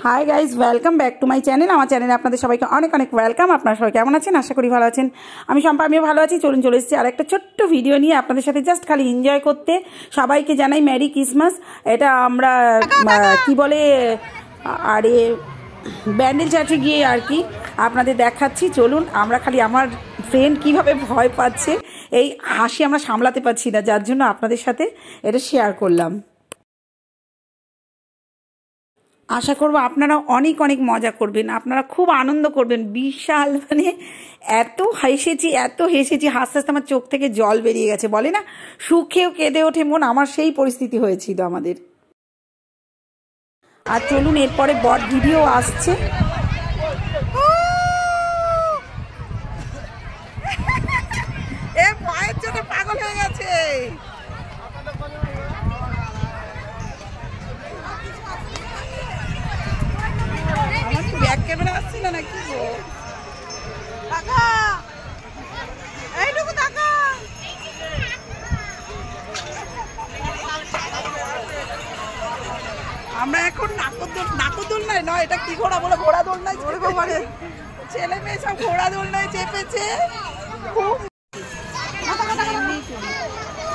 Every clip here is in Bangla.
High guys welcome back to my channel. আমার চ্যানেলে আপনাদের সবাইকে অনেক অনেক ওয়েলকাম। আপনারা সবাই কেমন আছেন? আশা করি ভালো আছেন। আমি শম্পা, আমিও ভালো আছি। চলুন চলে এসেছি আর একটা ছোট্ট ভিডিও নিয়ে আপনাদের সাথে জাস্ট খালি এনজয় করতে। সবাইকে জানাই মেরি ক্রিসমাস। এটা আমরা কি বলে আরে ব্যান্ডেল চার্চে গিয়ে আর কি আপনাদের দেখাচ্ছি। চলুন, আমরা খালি আমার ফ্রেন্ড কিভাবে ভয় পাচ্ছে এই হাসি আমরা সামলাতে পারছি না, যার জন্য আপনাদের সাথে এটা শেয়ার করলাম। আশা করব আপনারা অনেক অনেক মজা করবেন, আপনারা খুব আনন্দ করবেন। বিশাল মানে এত হেসেছি হাসতে হাসতে আমার চোখ থেকে জল বেরিয়ে গেছে। বলে না সুখেও কেঁদে ওঠে মন, আমার সেই পরিস্থিতি হয়েছিল আমাদের। আর চলুন, এরপরে বড় ভিডিও আসছে। এ ভয়ের জন্য পাগল হয়ে গেছে। ব্যাক ক্যামেরা আসছিল না কি গো? টাকা এইটুকু টাকা। আমরা এখন নাকদোল নয়, এটা কি ঘোড়া বলে, ঘোড়া দোল নাই, ছেলে মেয়ে সব ঘোড়া দোল নয় চেপেছে। খুব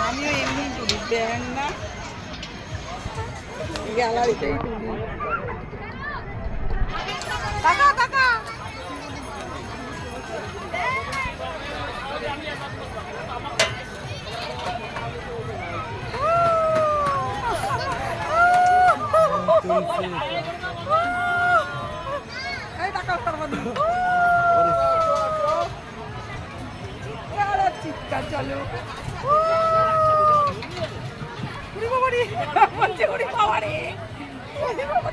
আমিও এমনি তুলি, ব্যাং না গ্যালারিতেই তুলি। টাকা টাকা চিৎকার চলো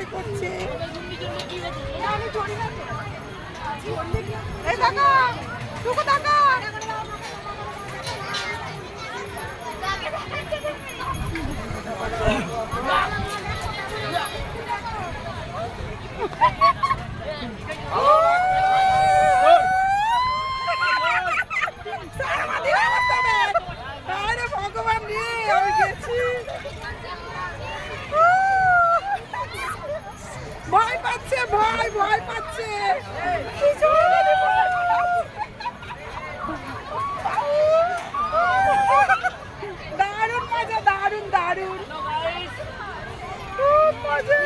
করছে। ভগবান নিয়ে আমি গেছি, ভয় পাচ্ছে, ভয় পাচ্ছে। দারুণ মজা, দারুণ দারুণ খুব মজা।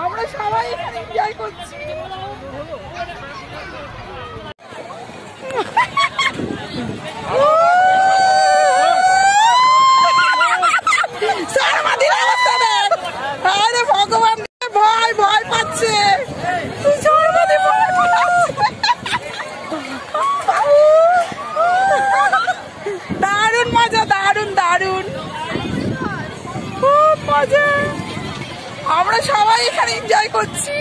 আমরা সবাই এনজয় করছি। ভগবান ভয় পাচ্ছে, দারুণ মজা, দারুণ দারুণ খুব মজা। আমরা সবাই এখানে এনজয় করছি।